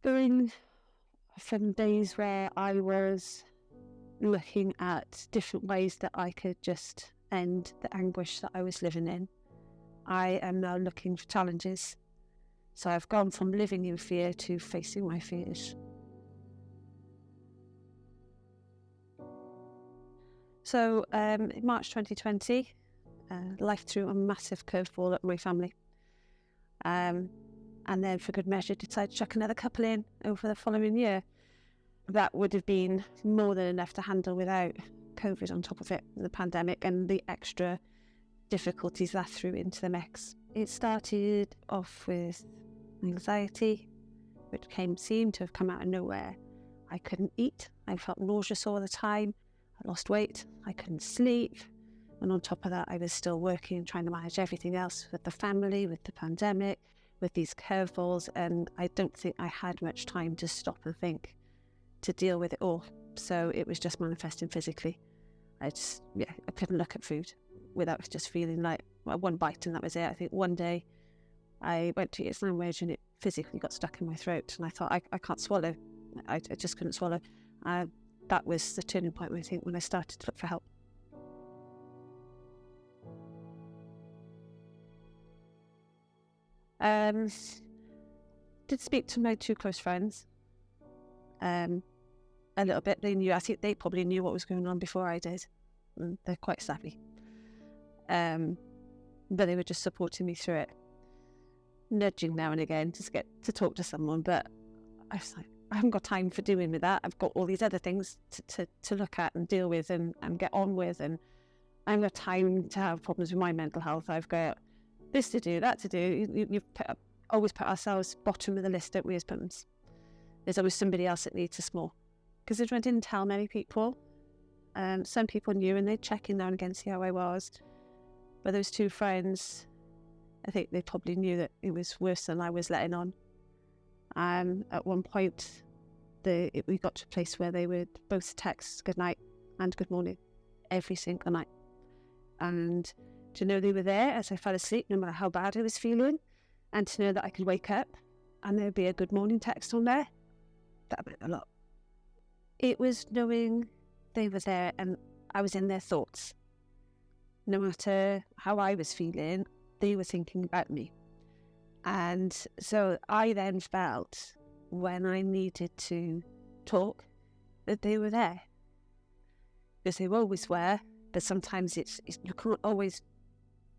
Going from days where I was looking at different ways that I could just end the anguish that I was living in, I am now looking for challenges. So I've gone from living in fear to facing my fears. So in March 2020, life threw a massive curveball at my family. And then for good measure decided to chuck another couple in over the following year. That would have been more than enough to handle without COVID on top of it, the pandemic and the extra difficulties that threw into the mix. It started off with anxiety, which seemed to have come out of nowhere. I couldn't eat. I felt nauseous all the time. I lost weight. I couldn't sleep. And on top of that, I was still working and trying to manage everything else with the family, with the pandemic, with these curveballs. And I don't think I had much time to stop and think to deal with it all. So it was just manifesting physically. I couldn't look at food without just feeling like one bite and that was it. I think one day I went to eat a sandwich and it physically got stuck in my throat and I thought, I can't swallow. I just couldn't swallow. That was the turning point, I think, when I started to look for help. Did speak to my two close friends a little bit. I think they probably knew what was going on before I did. They're quite savvy. But they were just supporting me through it. Nudging now and again to get to talk to someone, but I was like, I haven't got time for doing with that. I've got all these other things to look at and deal with and get on with, and I haven't got time to have problems with my mental health. I've got this to do, that to do. You've always put ourselves bottom of the list, don't we, as mums? There's always somebody else that needs us more. Because I didn't tell many people. Some people knew and they'd check in now and again, see how I was. But those two friends, I think they probably knew that it was worse than I was letting on. At one point, we got to a place where they would both text good night and good morning every single night. And to know they were there as I fell asleep, no matter how bad I was feeling, and to know that I could wake up and there'd be a good morning text on there, that meant a lot. It was knowing they were there and I was in their thoughts. No matter how I was feeling, they were thinking about me. And so I then felt when I needed to talk that they were there. Because they always were, but sometimes you can't always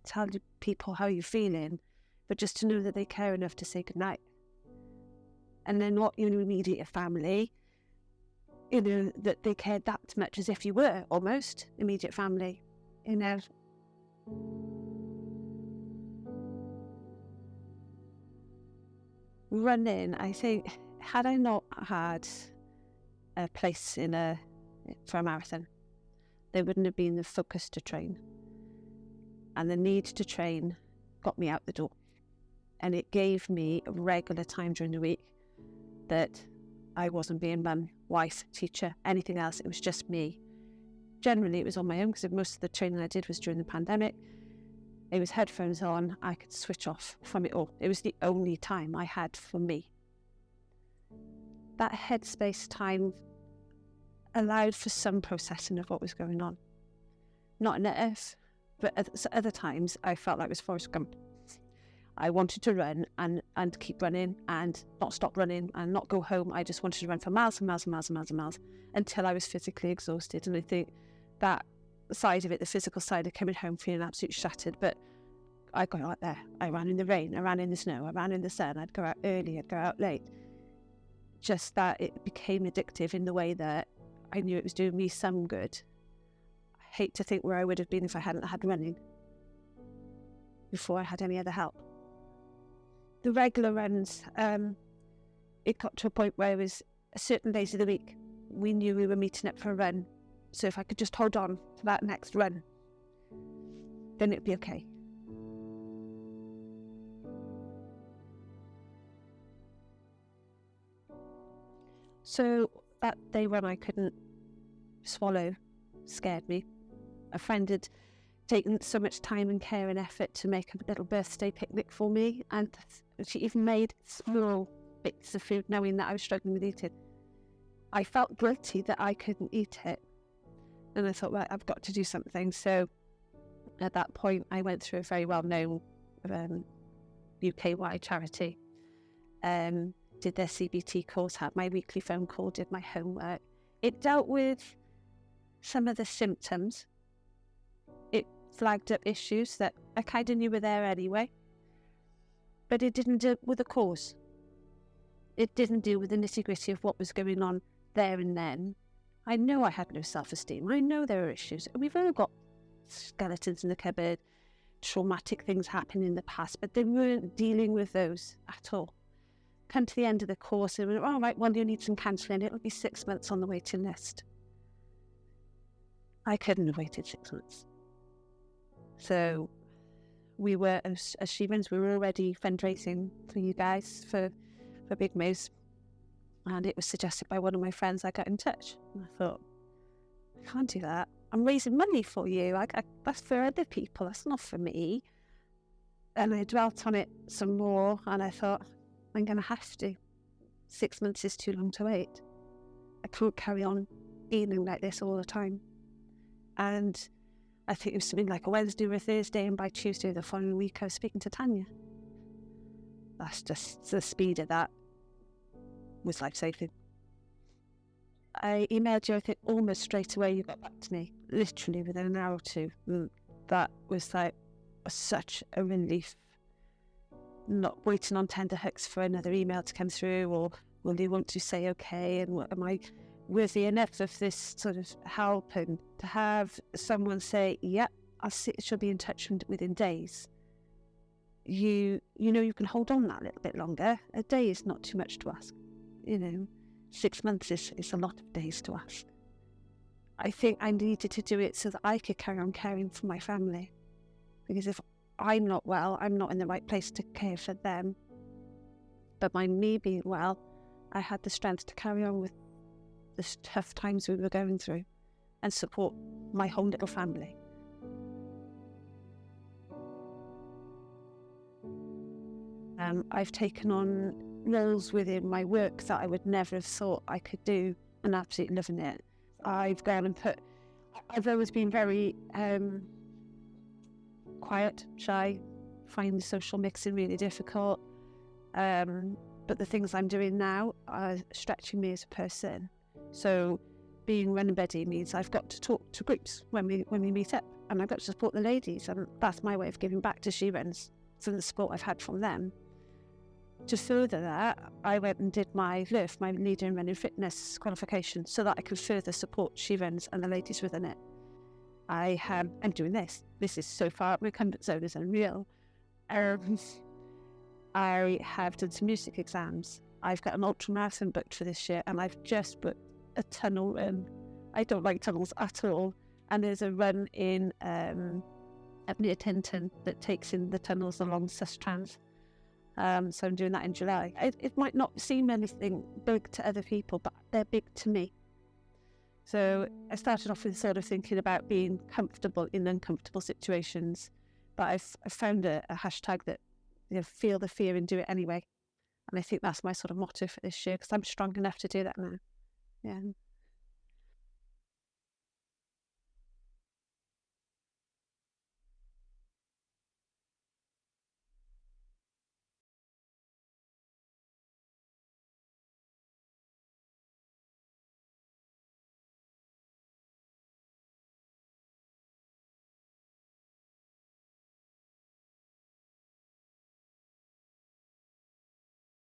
tell people how you're feeling, but just to know that they care enough to say goodnight. And then what your immediate family, that they cared that much as if you were almost immediate family, Running, I think, had I not had a place for a marathon, there wouldn't have been the focus to train. And the need to train got me out the door. And it gave me a regular time during the week that I wasn't being mum, wife, teacher, anything else. It was just me. Generally, it was on my own because most of the training I did was during the pandemic. It was headphones on. I could switch off from it all. It was the only time I had for me. That headspace time allowed for some processing of what was going on. Not enough, but at other times I felt like it was Forrest Gump. I wanted to run and keep running and not stop running and not go home. I just wanted to run for miles and miles and miles and miles and miles until I was physically exhausted. And I think that side of it, the physical side of coming home feeling absolutely shattered, but I got out there. I ran in the rain, I ran in the snow, I ran in the sun, I'd go out early, I'd go out late. Just that it became addictive in the way that I knew it was doing me some good. I hate to think where I would have been if I hadn't had running before I had any other help. The regular runs, it got to a point where it was certain days of the week, we knew we were meeting up for a run. So if I could just hold on to that next run, then it'd be okay. So that day when I couldn't swallow scared me. A friend had taken so much time and care and effort to make a little birthday picnic for me, and she even made small bits of food knowing that I was struggling with eating. I felt guilty that I couldn't eat it. And I thought, well, I've got to do something. So at that point, I went through a very well-known UK-wide charity, did their CBT course, had my weekly phone call, did my homework. It dealt with some of the symptoms. It flagged up issues that I kind of knew were there anyway, but it didn't deal with the cause. It didn't deal with the nitty-gritty of what was going on there and then. I know I had no self-esteem. I know there were issues. We've all got skeletons in the cupboard, traumatic things happened in the past, but they weren't dealing with those at all. Come to the end of the course, and went, all right, well, you need some counselling. It'll be 6 months on the waiting list. I couldn't have waited 6 months. So we were, as She-Runs, we were already fundraising for you guys for bigmoose. And it was suggested by one of my friends. I got in touch. And I thought, I can't do that. I'm raising money for you. That's for other people. That's not for me. And I dwelt on it some more. And I thought, I'm going to have to. 6 months is too long to wait. I can't carry on feeling like this all the time. And I think it was something like a Wednesday or a Thursday. And by Tuesday the following week, I was speaking to Tanya. That's just the speed of that. Was life-saving. I emailed you, I think, almost straight away. You got back to me, literally within an hour or two. That was like such a relief. Not waiting on tenterhooks for another email to come through, or will you want to say okay, and what, am I worthy enough of this sort of help? And to have someone say, yep, she'll be in touch within days. You know you can hold on that little bit longer. A day is not too much to ask. 6 months is a lot of days to ask. I think I needed to do it so that I could carry on caring for my family. Because if I'm not well, I'm not in the right place to care for them. But by me being well, I had the strength to carry on with the tough times we were going through and support my whole little family. I've taken on roles within my work that I would never have thought I could do, and absolutely loving it. I've gone and I've always been very quiet, shy, find the social mixing really difficult. But the things I'm doing now are stretching me as a person. So being running buddy means I've got to talk to groups when we meet up, and I've got to support the ladies, and that's my way of giving back to She-Runs, from the support I've had from them. To further that, I went and did my LIRF, my Leader in Running Fitness qualification, so that I could further support She-Runs and the ladies within it. I'm doing this. This is so far my comfort zone is unreal. I have done some music exams. I've got an ultramarathon booked for this year, and I've just booked a tunnel run. I don't like tunnels at all. And there's a run in up near Tinton that takes in the tunnels along Sustrans. So I'm doing that in July. It might not seem anything big to other people, but they're big to me. So I started off with sort of thinking about being comfortable in uncomfortable situations, but I've found a hashtag that, feel the fear and do it anyway. And I think that's my sort of motto for this year, because I'm strong enough to do that now. Yeah.